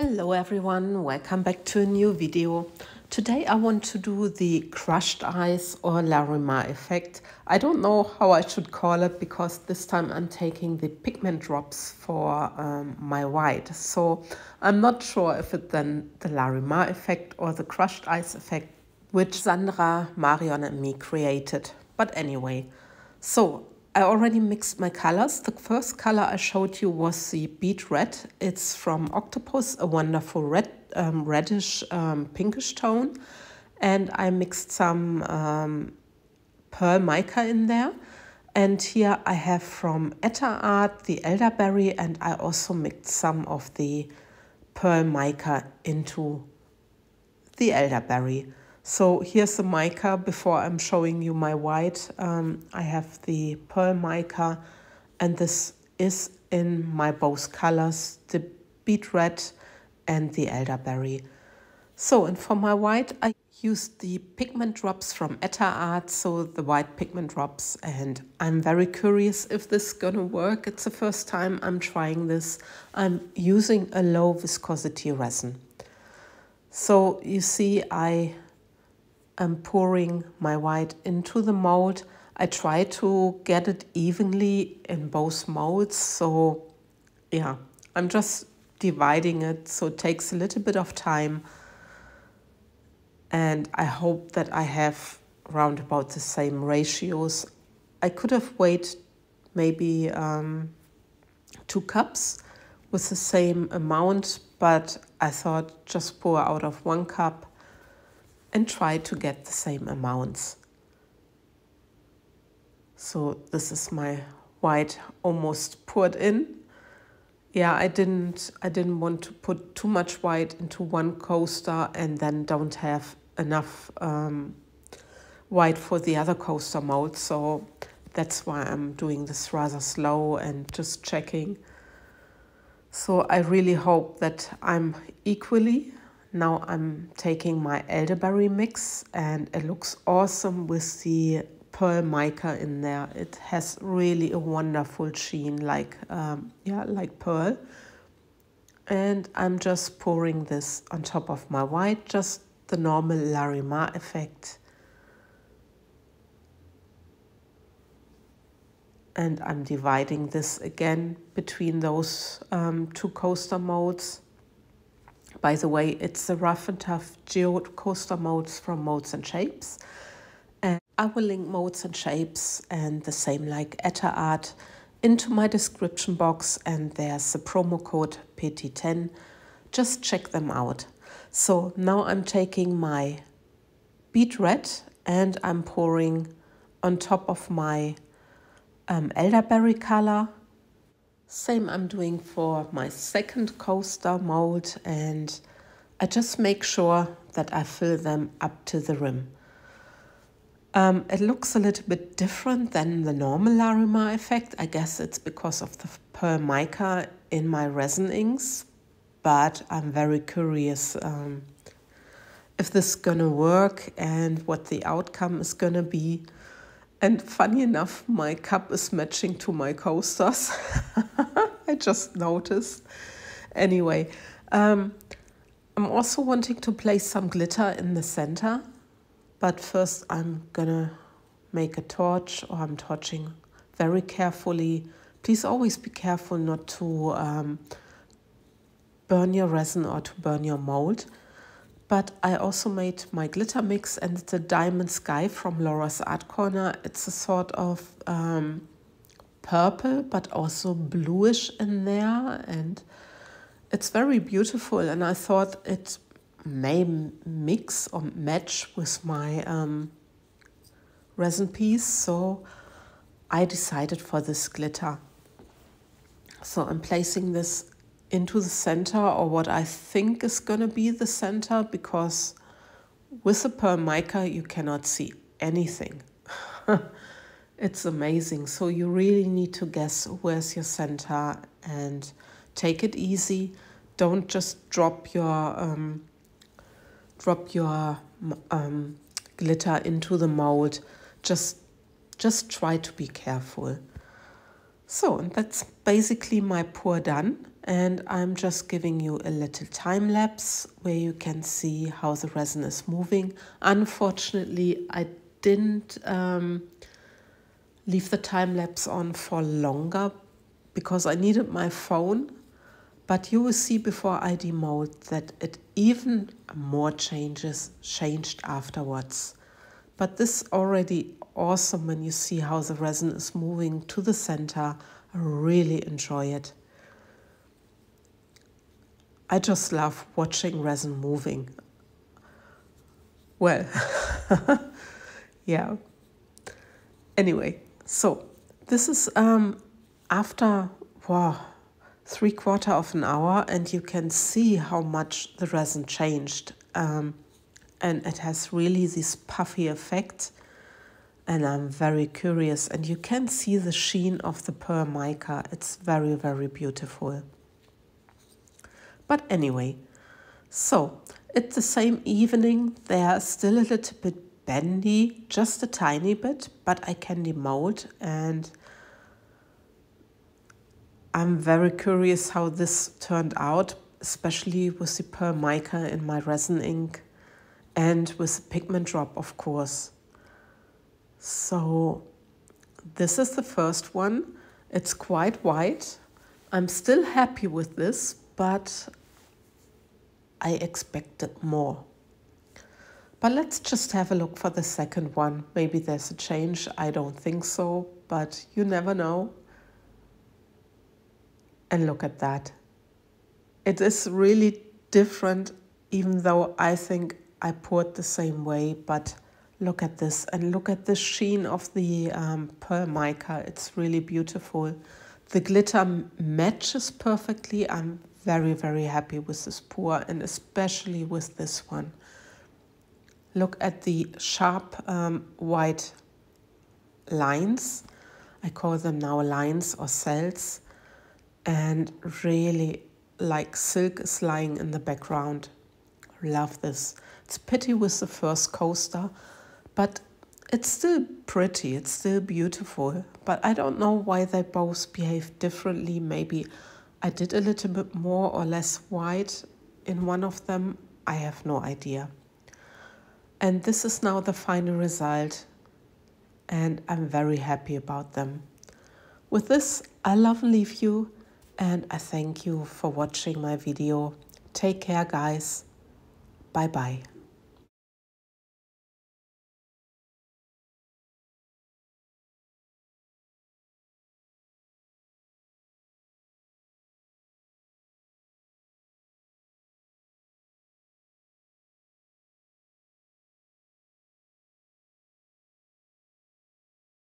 Hello everyone, welcome back to a new video. Today I want to do the crushed ice or Larimar effect. I don't know how I should call it because this time I'm taking the pigment drops for my white. So I'm not sure if it's then the Larimar effect or the crushed ice effect, which Sandra, Marion and me created. But anyway, so I already mixed my colors. The first color I showed you was the beet red. It's from Octopus, a wonderful red, reddish pinkish tone. And I mixed some pearl mica in there. And here I have from Etter Art the elderberry, and I also mixed some of the pearl mica into the elderberry. So here's the mica before I'm showing you my white. I have the pearl mica, and this is in my both colors, the beet red and the elderberry. So, and for my white, I used the pigment drops from Etter Art, so the white pigment drops, and I'm very curious if this is gonna work. It's the first time I'm trying this. I'm using a low viscosity resin. So you see I am pouring my white into the mold. I try to get it evenly in both molds. So yeah, I'm just dividing it. So it takes a little bit of time. And I hope that I have round about the same ratios. I could have waited maybe 2 cups with the same amount, but I thought just pour out of 1 cup and try to get the same amounts. So this is my white almost poured in. Yeah, I didn't want to put too much white into one coaster and then don't have enough white for the other coaster mold. So that's why I'm doing this rather slow and just checking. So I really hope that I'm equally. Now I'm taking my elderberry mix, and it looks awesome with the pearl mica in there. It has really a wonderful sheen, like like pearl. And I'm just pouring this on top of my white, just the normal Larimar effect. And I'm dividing this again between those 2 coaster molds. By the way, it's the Rough and Tough Geode coaster molds from MoldsandShapes. And I will link MoldsandShapes and the same like Etter Art into my description box, and there's the promo code PT10. Just check them out. So now I'm taking my beet red and I'm pouring on top of my elderberry color. Same I'm doing for my second coaster mold, and I just make sure that I fill them up to the rim. It looks a little bit different than the normal Larimar effect. I guess it's because of the pearl mica in my resin inks, but I'm very curious if this is gonna work and what the outcome is gonna be. And funny enough, my cup is matching to my coasters. I just noticed. Anyway, I'm also wanting to place some glitter in the center. But first I'm gonna make a torch, or I'm torching very carefully. Please always be careful not to burn your resin or to burn your mold. But I also made my glitter mix, and it's a Diamond Sky from Laura's Art Corner. It's a sort of purple, but also bluish in there. And it's very beautiful. And I thought it may mix or match with my resin piece. So I decided for this glitter. So I'm placing this into the center, or what I think is gonna be the center, because with the pearl mica you cannot see anything. It's amazing. So you really need to guess where's your center and take it easy. Don't just drop your glitter into the mold. Just try to be careful. So, and that's basically my pour done. And I'm just giving you a little time lapse where you can see how the resin is moving. Unfortunately, I didn't leave the time lapse on for longer because I needed my phone. But you will see before I demold that it even more changed afterwards. But this is already awesome when you see how the resin is moving to the center. I really enjoy it. I just love watching resin moving. Well, yeah. Anyway, so this is after, wow, 3/4 of an hour, and you can see how much the resin changed. And it has really this puffy effect. And I'm very curious. And you can see the sheen of the pearl mica. It's very, very beautiful. But anyway, so it's the same evening. They are still a little bit bendy, just a tiny bit, but I can demold, and I'm very curious how this turned out, especially with the pearl mica in my resin ink and with the pigment drop, of course. So this is the first one. It's quite white. I'm still happy with this, but I expected more. But let's just have a look for the second one. Maybe there's a change. I don't think so, but you never know. And look at that. It is really different, even though I think I poured the same way, but look at this, and look at the sheen of the pearl mica. It's really beautiful. The glitter matches perfectly. I'm very, very happy with this pour, and especially with this one. Look at the sharp white lines. I call them now lines or cells, and really like silk is lying in the background. Love this. It's pity with the first coaster, but it's still pretty, it's still beautiful. But I don't know why they both behave differently. Maybe I did a little bit more or less white in one of them. I have no idea. And this is now the final result, and I'm very happy about them. With this, I love and leave you, and I thank you for watching my video. Take care, guys. Bye-bye.